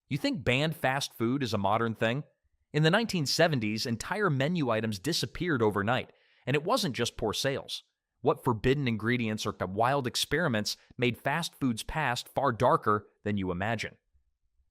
You think banned fast food is a modern thing? In the 1970s, entire menu items disappeared overnight, and it wasn't just poor sales. What forbidden ingredients or wild experiments made fast food's past far darker than you imagine?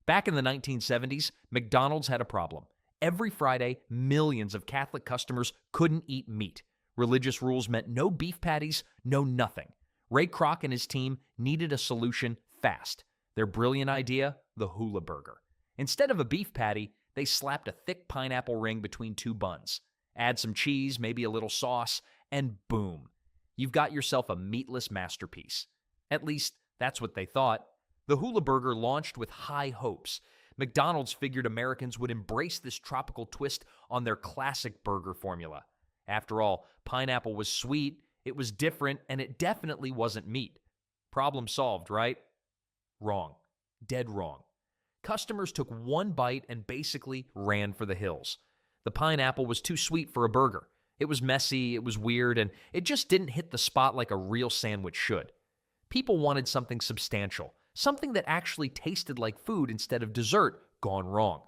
Back in the 1970s, McDonald's had a problem. Every Friday, millions of Catholic customers couldn't eat meat. Religious rules meant no beef patties, no nothing. Ray Kroc and his team needed a solution fast. Their brilliant idea? The Hula Burger. Instead of a beef patty, they slapped a thick pineapple ring between two buns. Add some cheese, maybe a little sauce, and boom. You've got yourself a meatless masterpiece. At least, that's what they thought. The Hula Burger launched with high hopes. McDonald's figured Americans would embrace this tropical twist on their classic burger formula. After all, pineapple was sweet, it was different, and it definitely wasn't meat. Problem solved, right? Wrong. Dead wrong. Customers took one bite and basically ran for the hills. The pineapple was too sweet for a burger. It was messy, it was weird, and it just didn't hit the spot like a real sandwich should. People wanted something substantial, something that actually tasted like food instead of dessert gone wrong.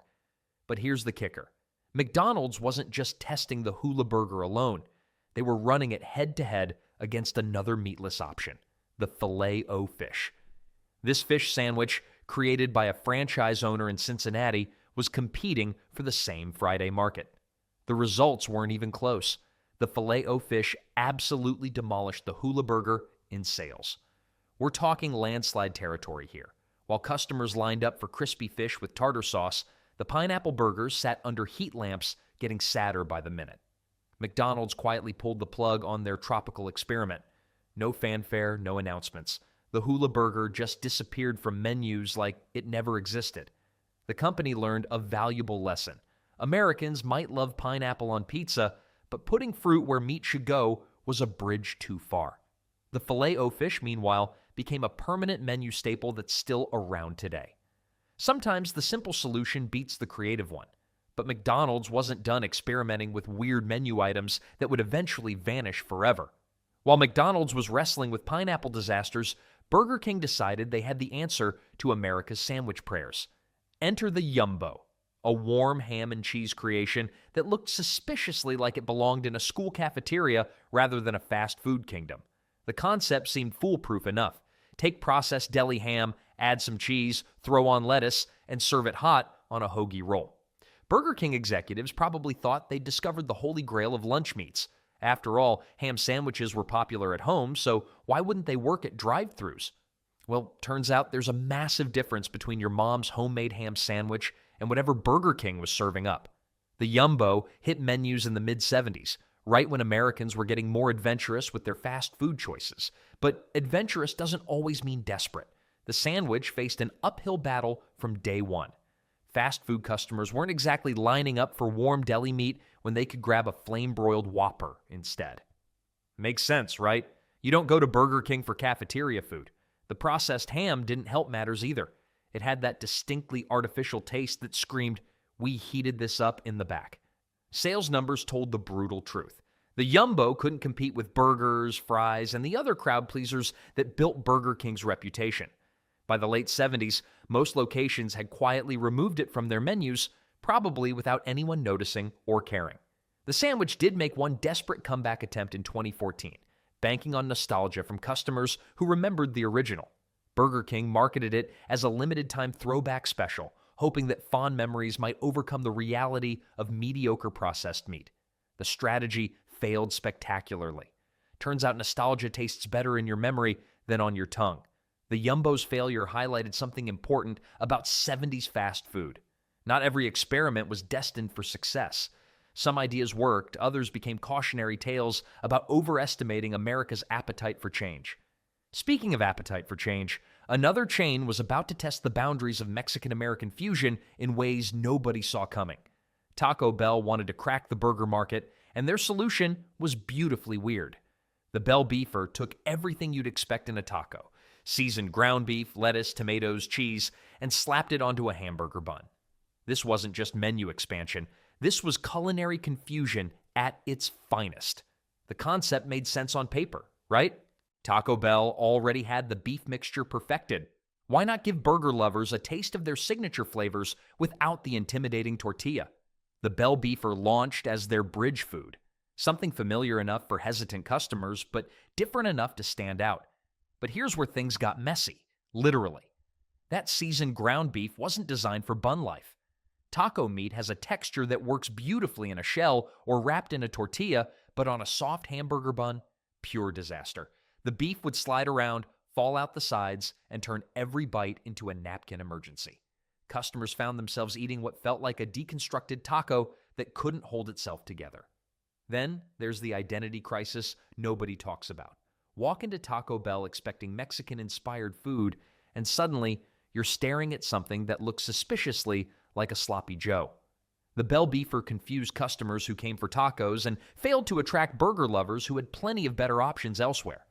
But here's the kicker. McDonald's wasn't just testing the Hula Burger alone. They were running it head-to-head against another meatless option, the Filet-O-Fish. This fish sandwich, created by a franchise owner in Cincinnati, was competing for the same Friday market. The results weren't even close. The Filet-O-Fish absolutely demolished the Hula Burger in sales. We're talking landslide territory here. While customers lined up for crispy fish with tartar sauce, the pineapple burgers sat under heat lamps, getting sadder by the minute. McDonald's quietly pulled the plug on their tropical experiment. No fanfare, no announcements. The Hula Burger just disappeared from menus like it never existed. The company learned a valuable lesson. Americans might love pineapple on pizza, but putting fruit where meat should go was a bridge too far. The Filet-O-Fish, meanwhile, became a permanent menu staple that's still around today. Sometimes the simple solution beats the creative one, but McDonald's wasn't done experimenting with weird menu items that would eventually vanish forever. While McDonald's was wrestling with pineapple disasters, Burger King decided they had the answer to America's sandwich prayers. Enter the Yumbo, a warm ham and cheese creation that looked suspiciously like it belonged in a school cafeteria rather than a fast food kingdom. The concept seemed foolproof enough. Take processed deli ham, add some cheese, throw on lettuce, and serve it hot on a hoagie roll. Burger King executives probably thought they'd discovered the holy grail of lunch meats. After all, ham sandwiches were popular at home, so why wouldn't they work at drive-thrus? Well, turns out there's a massive difference between your mom's homemade ham sandwich and whatever Burger King was serving up. The Yumbo hit menus in the mid-70s, right when Americans were getting more adventurous with their fast food choices. But adventurous doesn't always mean desperate. The sandwich faced an uphill battle from day one. Fast food customers weren't exactly lining up for warm deli meat when they could grab a flame-broiled Whopper instead. Makes sense, right? You don't go to Burger King for cafeteria food. The processed ham didn't help matters either. It had that distinctly artificial taste that screamed, "We heated this up in the back." Sales numbers told the brutal truth. The Yumbo couldn't compete with burgers, fries, and the other crowd pleasers that built Burger King's reputation. By the late 70s, most locations had quietly removed it from their menus, probably without anyone noticing or caring. The sandwich did make one desperate comeback attempt in 2014, banking on nostalgia from customers who remembered the original. Burger King marketed it as a limited-time throwback special, hoping that fond memories might overcome the reality of mediocre processed meat. The strategy failed spectacularly. Turns out nostalgia tastes better in your memory than on your tongue. The Yumbo's failure highlighted something important about 70s fast food. Not every experiment was destined for success. Some ideas worked, others became cautionary tales about overestimating America's appetite for change. Speaking of appetite for change, another chain was about to test the boundaries of Mexican-American fusion in ways nobody saw coming. Taco Bell wanted to crack the burger market, and their solution was beautifully weird. The Bell Beefer took everything you'd expect in a taco, seasoned ground beef, lettuce, tomatoes, cheese, and slapped it onto a hamburger bun. This wasn't just menu expansion. This was culinary confusion at its finest. The concept made sense on paper, right? Taco Bell already had the beef mixture perfected. Why not give burger lovers a taste of their signature flavors without the intimidating tortilla? The Bell Beefer launched as their bridge food, something familiar enough for hesitant customers, but different enough to stand out. But here's where things got messy, literally. That seasoned ground beef wasn't designed for bun life. Taco meat has a texture that works beautifully in a shell or wrapped in a tortilla, but on a soft hamburger bun, pure disaster. The beef would slide around, fall out the sides, and turn every bite into a napkin emergency. Customers found themselves eating what felt like a deconstructed taco that couldn't hold itself together. Then there's the identity crisis nobody talks about. Walk into Taco Bell expecting Mexican-inspired food, and suddenly you're staring at something that looks suspiciously like a sloppy Joe. The Bell Beefer confused customers who came for tacos and failed to attract burger lovers who had plenty of better options elsewhere.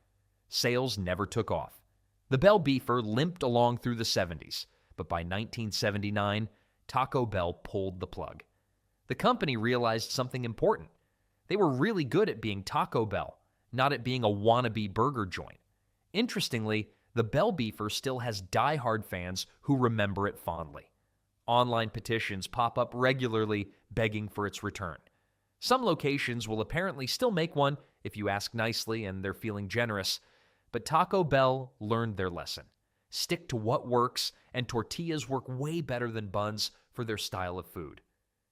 Sales never took off. The Bell Beefer limped along through the 70s, but by 1979, Taco Bell pulled the plug. The company realized something important. They were really good at being Taco Bell, not at being a wannabe burger joint. Interestingly, the Bell Beefer still has die-hard fans who remember it fondly. Online petitions pop up regularly begging for its return. Some locations will apparently still make one if you ask nicely and they're feeling generous, but Taco Bell learned their lesson. Stick to what works, and tortillas work way better than buns for their style of food.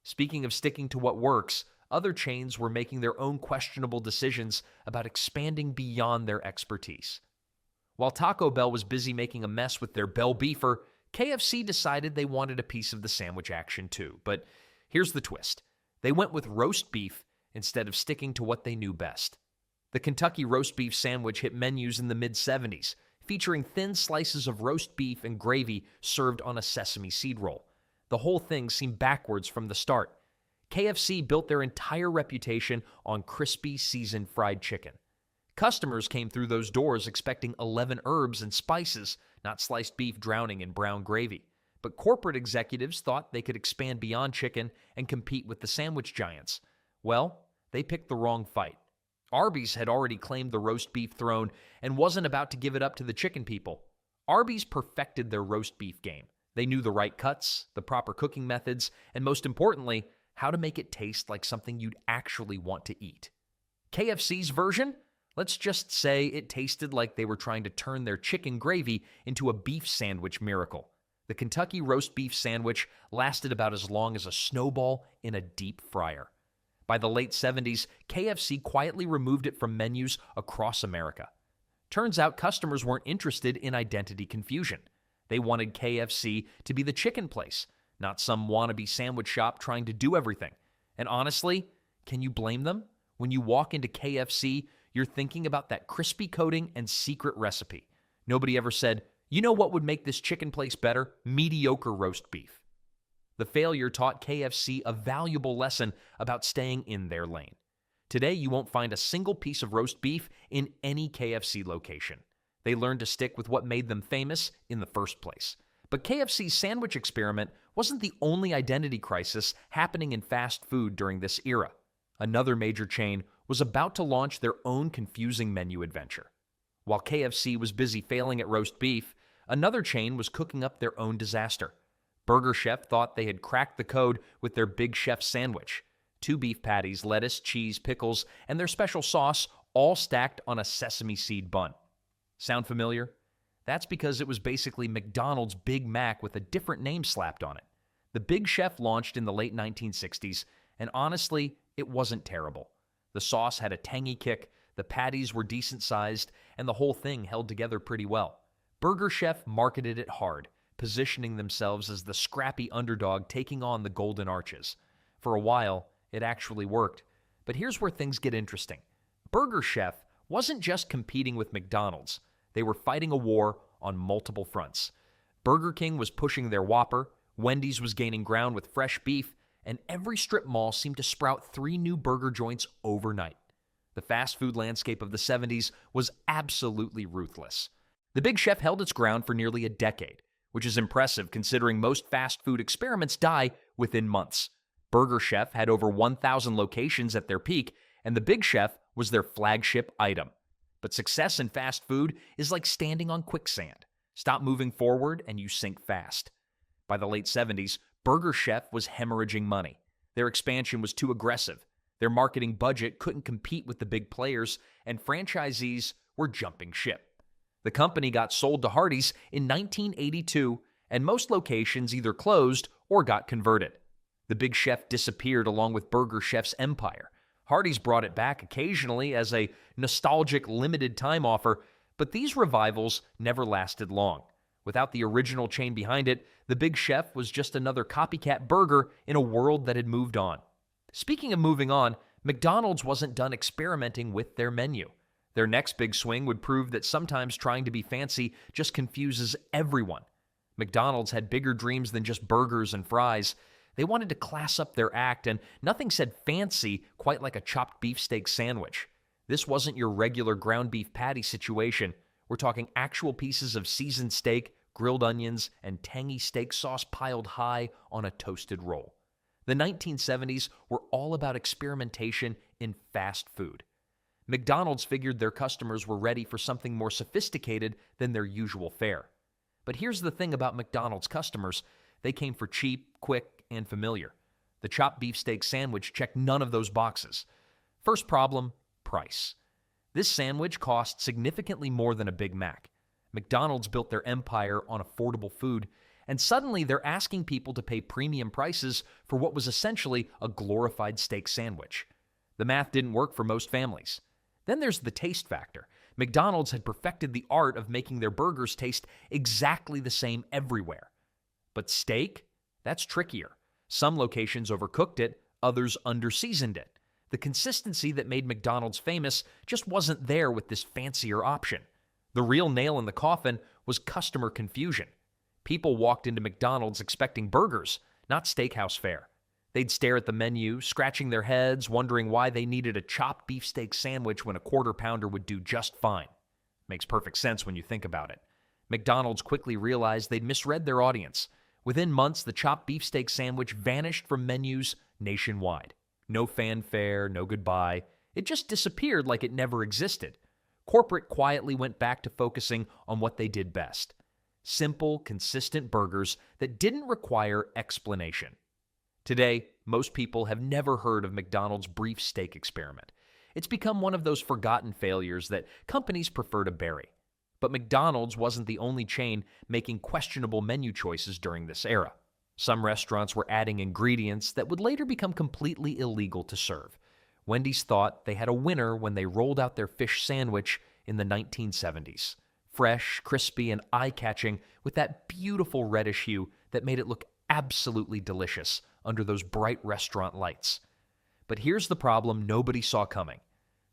Speaking of sticking to what works, other chains were making their own questionable decisions about expanding beyond their expertise. While Taco Bell was busy making a mess with their Bell Beefer, KFC decided they wanted a piece of the sandwich action too. But here's the twist. They went with roast beef instead of sticking to what they knew best. The Kentucky roast beef sandwich hit menus in the mid-70s, featuring thin slices of roast beef and gravy served on a sesame seed roll. The whole thing seemed backwards from the start. KFC built their entire reputation on crispy, seasoned fried chicken. Customers came through those doors expecting 11 herbs and spices, not sliced beef drowning in brown gravy. But corporate executives thought they could expand beyond chicken and compete with the sandwich giants. Well, they picked the wrong fight. Arby's had already claimed the roast beef throne and wasn't about to give it up to the chicken people. Arby's perfected their roast beef game. They knew the right cuts, the proper cooking methods, and most importantly, how to make it taste like something you'd actually want to eat. KFC's version? Let's just say it tasted like they were trying to turn their chicken gravy into a beef sandwich miracle. The Kentucky roast beef sandwich lasted about as long as a snowball in a deep fryer. By the late 70s, KFC quietly removed it from menus across America. Turns out customers weren't interested in identity confusion. They wanted KFC to be the chicken place, not some wannabe sandwich shop trying to do everything. And honestly, can you blame them? When you walk into KFC, you're thinking about that crispy coating and secret recipe. Nobody ever said, you know what would make this chicken place better? Mediocre roast beef. The failure taught KFC a valuable lesson about staying in their lane. Today, you won't find a single piece of roast beef in any KFC location. They learned to stick with what made them famous in the first place. But KFC's sandwich experiment wasn't the only identity crisis happening in fast food during this era. Another major chain was about to launch their own confusing menu adventure. While KFC was busy failing at roast beef, another chain was cooking up their own disaster. Burger Chef thought they had cracked the code with their Big Chef sandwich. 2 beef patties, lettuce, cheese, pickles, and their special sauce, all stacked on a sesame seed bun. Sound familiar? That's because it was basically McDonald's Big Mac with a different name slapped on it. The Big Chef launched in the late 1960s, and honestly, it wasn't terrible. The sauce had a tangy kick, the patties were decent sized, and the whole thing held together pretty well. Burger Chef marketed it hard, positioning themselves as the scrappy underdog taking on the Golden Arches. For a while, it actually worked. But here's where things get interesting. Burger Chef wasn't just competing with McDonald's. They were fighting a war on multiple fronts. Burger King was pushing their Whopper, Wendy's was gaining ground with fresh beef, and every strip mall seemed to sprout 3 new burger joints overnight. The fast food landscape of the 70s was absolutely ruthless. The Big Chef held its ground for nearly a decade, which is impressive considering most fast food experiments die within months. Burger Chef had over 1,000 locations at their peak, and the Big Chef was their flagship item. But success in fast food is like standing on quicksand. Stop moving forward and you sink fast. By the late 70s, Burger Chef was hemorrhaging money. Their expansion was too aggressive. Their marketing budget couldn't compete with the big players, and franchisees were jumping ship. The company got sold to Hardee's in 1982, and most locations either closed or got converted. The Big Chef disappeared along with Burger Chef's empire. Hardee's brought it back occasionally as a nostalgic limited-time offer, but these revivals never lasted long. Without the original chain behind it, the Big Chef was just another copycat burger in a world that had moved on. Speaking of moving on, McDonald's wasn't done experimenting with their menu. Their next big swing would prove that sometimes trying to be fancy just confuses everyone. McDonald's had bigger dreams than just burgers and fries. They wanted to class up their act, and nothing said fancy quite like a chopped beefsteak sandwich. This wasn't your regular ground beef patty situation. We're talking actual pieces of seasoned steak, grilled onions, and tangy steak sauce piled high on a toasted roll. The 1970s were all about experimentation in fast food. McDonald's figured their customers were ready for something more sophisticated than their usual fare. But here's the thing about McDonald's customers. They came for cheap, quick, and familiar. The chopped beefsteak sandwich checked none of those boxes. First problem, price. This sandwich cost significantly more than a Big Mac. McDonald's built their empire on affordable food, and suddenly they're asking people to pay premium prices for what was essentially a glorified steak sandwich. The math didn't work for most families. Then there's the taste factor. McDonald's had perfected the art of making their burgers taste exactly the same everywhere. But steak? That's trickier. Some locations overcooked it, others underseasoned it. The consistency that made McDonald's famous just wasn't there with this fancier option. The real nail in the coffin was customer confusion. People walked into McDonald's expecting burgers, not steakhouse fare. They'd stare at the menu, scratching their heads, wondering why they needed a chopped beefsteak sandwich when a quarter pounder would do just fine. Makes perfect sense when you think about it. McDonald's quickly realized they'd misread their audience. Within months, the chopped beefsteak sandwich vanished from menus nationwide. No fanfare, no goodbye. It just disappeared like it never existed. Corporate quietly went back to focusing on what they did best. Simple, consistent burgers that didn't require explanation. Today, most people have never heard of McDonald's brief steak experiment. It's become one of those forgotten failures that companies prefer to bury. But McDonald's wasn't the only chain making questionable menu choices during this era. Some restaurants were adding ingredients that would later become completely illegal to serve. Wendy's thought they had a winner when they rolled out their fish sandwich in the 1970s. Fresh, crispy, and eye-catching with that beautiful reddish hue that made it look absolutely delicious under those bright restaurant lights. But here's the problem nobody saw coming.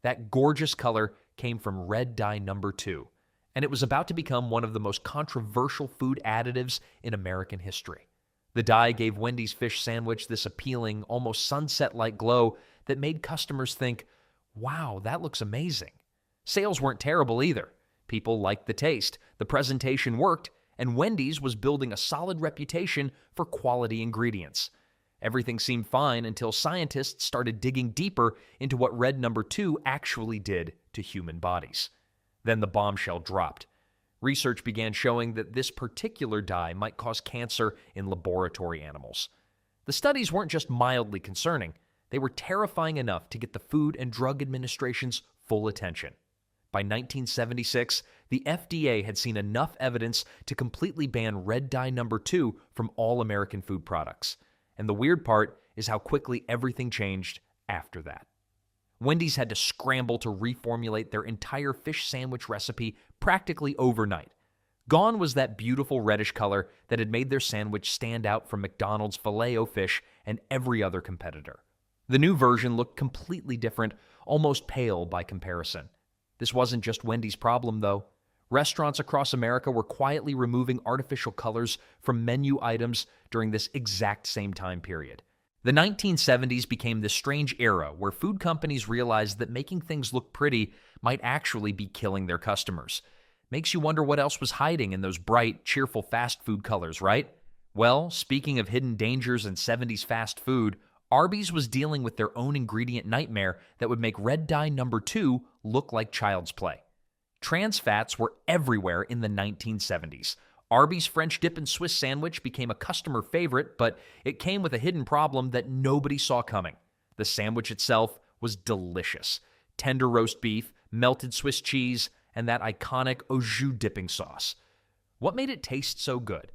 That gorgeous color came from red dye number 2, and it was about to become one of the most controversial food additives in American history. The dye gave Wendy's fish sandwich this appealing, almost sunset-like glow that made customers think, wow, that looks amazing. Sales weren't terrible either. People liked the taste, the presentation worked, and Wendy's was building a solid reputation for quality ingredients. Everything seemed fine until scientists started digging deeper into what red number 2 actually did to human bodies. Then the bombshell dropped. Research began showing that this particular dye might cause cancer in laboratory animals. The studies weren't just mildly concerning, they were terrifying enough to get the Food and Drug Administration's full attention. By 1976, the FDA had seen enough evidence to completely ban red dye number 2 from all American food products. And the weird part is how quickly everything changed after that. Wendy's had to scramble to reformulate their entire fish sandwich recipe practically overnight. Gone was that beautiful reddish color that had made their sandwich stand out from McDonald's Filet-O-Fish and every other competitor. The new version looked completely different, almost pale by comparison. This wasn't just Wendy's problem, though. Restaurants across America were quietly removing artificial colors from menu items during this exact same time period. The 1970s became this strange era where food companies realized that making things look pretty might actually be killing their customers. Makes you wonder what else was hiding in those bright, cheerful fast food colors, right? Well, speaking of hidden dangers in 70s fast food, Arby's was dealing with their own ingredient nightmare that would make red dye number 2 look like child's play. Trans fats were everywhere in the 1970s. Arby's French dip and Swiss sandwich became a customer favorite, but it came with a hidden problem that nobody saw coming. The sandwich itself was delicious. Tender roast beef, melted Swiss cheese, and that iconic au jus dipping sauce. What made it taste so good?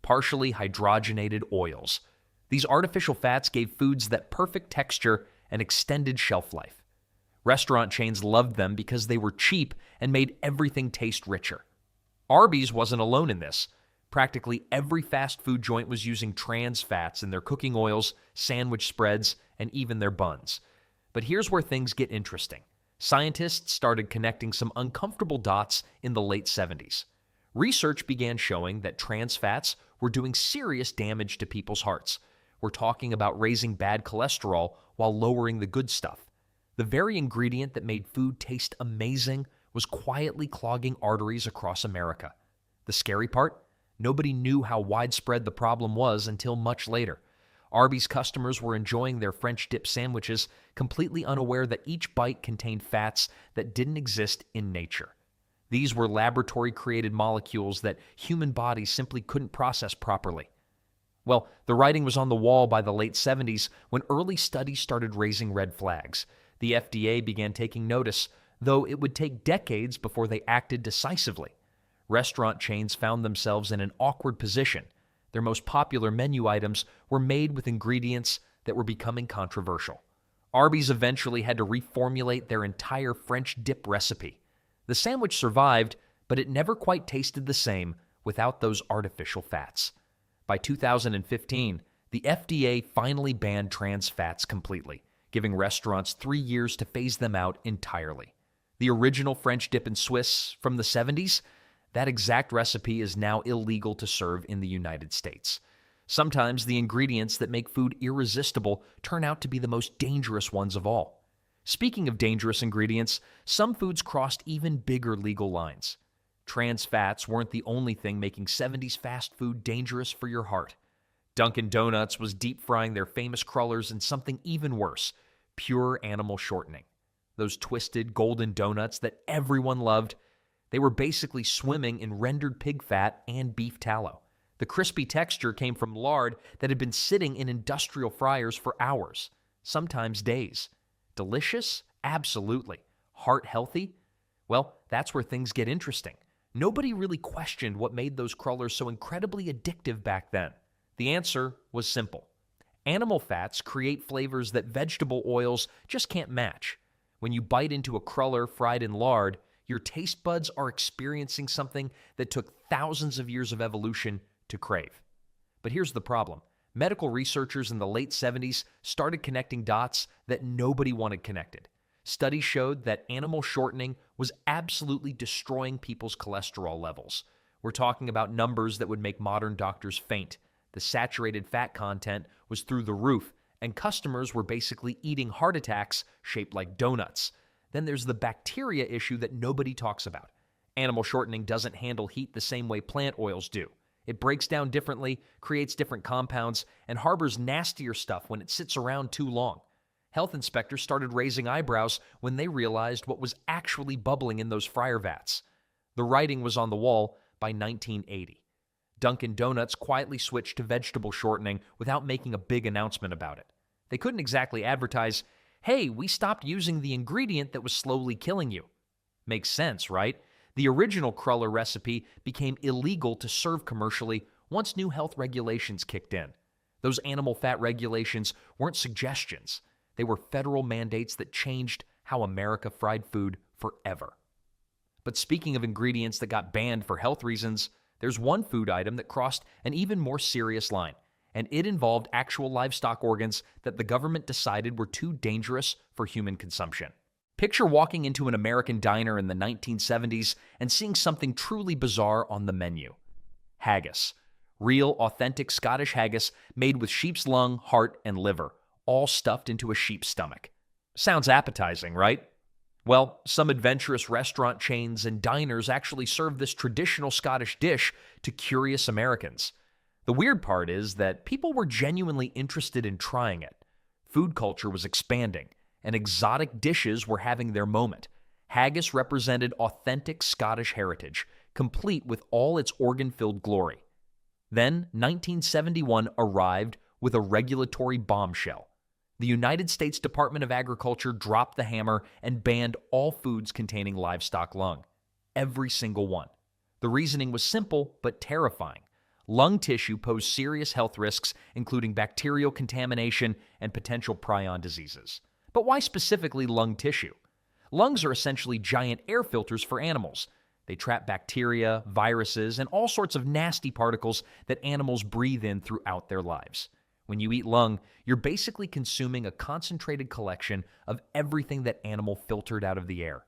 Partially hydrogenated oils. These artificial fats gave foods that perfect texture and extended shelf life. Restaurant chains loved them because they were cheap and made everything taste richer. Arby's wasn't alone in this. Practically every fast food joint was using trans fats in their cooking oils, sandwich spreads, and even their buns. But here's where things get interesting. Scientists started connecting some uncomfortable dots in the late 70s. Research began showing that trans fats were doing serious damage to people's hearts. We're talking about raising bad cholesterol while lowering the good stuff. The very ingredient that made food taste amazing was quietly clogging arteries across America. The scary part? Nobody knew how widespread the problem was until much later. Arby's customers were enjoying their French dip sandwiches, completely unaware that each bite contained fats that didn't exist in nature. These were laboratory-created molecules that human bodies simply couldn't process properly. Well, the writing was on the wall by the late 70s when early studies started raising red flags. The FDA began taking notice, though it would take decades before they acted decisively. Restaurant chains found themselves in an awkward position. Their most popular menu items were made with ingredients that were becoming controversial. Arby's eventually had to reformulate their entire French dip recipe. The sandwich survived, but it never quite tasted the same without those artificial fats. By 2015, the FDA finally banned trans fats completely, giving restaurants 3 years to phase them out entirely. The original French dip and Swiss from the 70s, that exact recipe is now illegal to serve in the United States. Sometimes the ingredients that make food irresistible turn out to be the most dangerous ones of all. Speaking of dangerous ingredients, some foods crossed even bigger legal lines. Trans fats weren't the only thing making 70s fast food dangerous for your heart. Dunkin' Donuts was deep frying their famous crullers in something even worse, pure animal shortening. Those twisted golden donuts that everyone loved, they were basically swimming in rendered pig fat and beef tallow. The crispy texture came from lard that had been sitting in industrial fryers for hours, sometimes days. Delicious? Absolutely. Heart healthy? Well, that's where things get interesting. Nobody really questioned what made those crullers so incredibly addictive back then. The answer was simple. Animal fats create flavors that vegetable oils just can't match. When you bite into a cruller fried in lard, your taste buds are experiencing something that took thousands of years of evolution to crave. But here's the problem. Medical researchers in the late 70s started connecting dots that nobody wanted connected. Studies showed that animal shortening was absolutely destroying people's cholesterol levels. We're talking about numbers that would make modern doctors faint. The saturated fat content was through the roof, and customers were basically eating heart attacks shaped like donuts. Then there's the bacteria issue that nobody talks about. Animal shortening doesn't handle heat the same way plant oils do. It breaks down differently, creates different compounds, and harbors nastier stuff when it sits around too long. Health inspectors started raising eyebrows when they realized what was actually bubbling in those fryer vats. The writing was on the wall by 1980. Dunkin' Donuts quietly switched to vegetable shortening without making a big announcement about it. They couldn't exactly advertise, "Hey, we stopped using the ingredient that was slowly killing you." Makes sense, right? The original cruller recipe became illegal to serve commercially once new health regulations kicked in. Those animal fat regulations weren't suggestions. They were federal mandates that changed how America fried food forever. But speaking of ingredients that got banned for health reasons, there's one food item that crossed an even more serious line, and it involved actual livestock organs that the government decided were too dangerous for human consumption. Picture walking into an American diner in the 1970s and seeing something truly bizarre on the menu. Haggis. Real, authentic Scottish haggis made with sheep's lung, heart, and liver, all stuffed into a sheep's stomach. Sounds appetizing, right? Well, some adventurous restaurant chains and diners actually serve this traditional Scottish dish to curious Americans. The weird part is that people were genuinely interested in trying it. Food culture was expanding, and exotic dishes were having their moment. Haggis represented authentic Scottish heritage, complete with all its organ-filled glory. Then, 1971 arrived with a regulatory bombshell. The United States Department of Agriculture dropped the hammer and banned all foods containing livestock lung. Every single one. The reasoning was simple but terrifying. Lung tissue posed serious health risks, including bacterial contamination and potential prion diseases. But why specifically lung tissue? Lungs are essentially giant air filters for animals. They trap bacteria, viruses, and all sorts of nasty particles that animals breathe in throughout their lives. When you eat lung, you're basically consuming a concentrated collection of everything that animal filtered out of the air.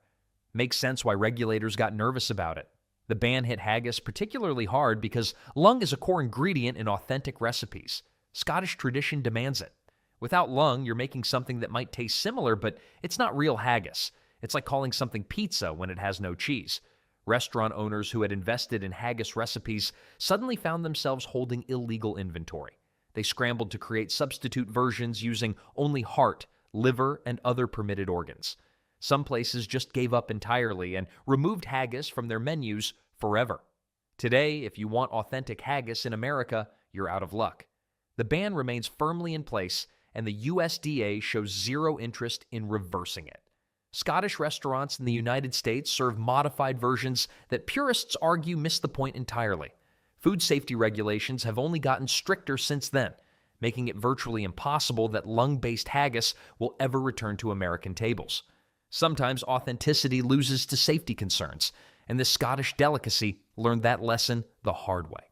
Makes sense why regulators got nervous about it. The ban hit haggis particularly hard because lung is a core ingredient in authentic recipes. Scottish tradition demands it. Without lung, you're making something that might taste similar, but it's not real haggis. It's like calling something pizza when it has no cheese. Restaurant owners who had invested in haggis recipes suddenly found themselves holding illegal inventory. They scrambled to create substitute versions using only heart, liver, and other permitted organs. Some places just gave up entirely and removed haggis from their menus forever. Today, if you want authentic haggis in America, you're out of luck. The ban remains firmly in place, and the USDA shows zero interest in reversing it. Scottish restaurants in the United States serve modified versions that purists argue miss the point entirely. Food safety regulations have only gotten stricter since then, making it virtually impossible that lung-based haggis will ever return to American tables. Sometimes authenticity loses to safety concerns, and this Scottish delicacy learned that lesson the hard way.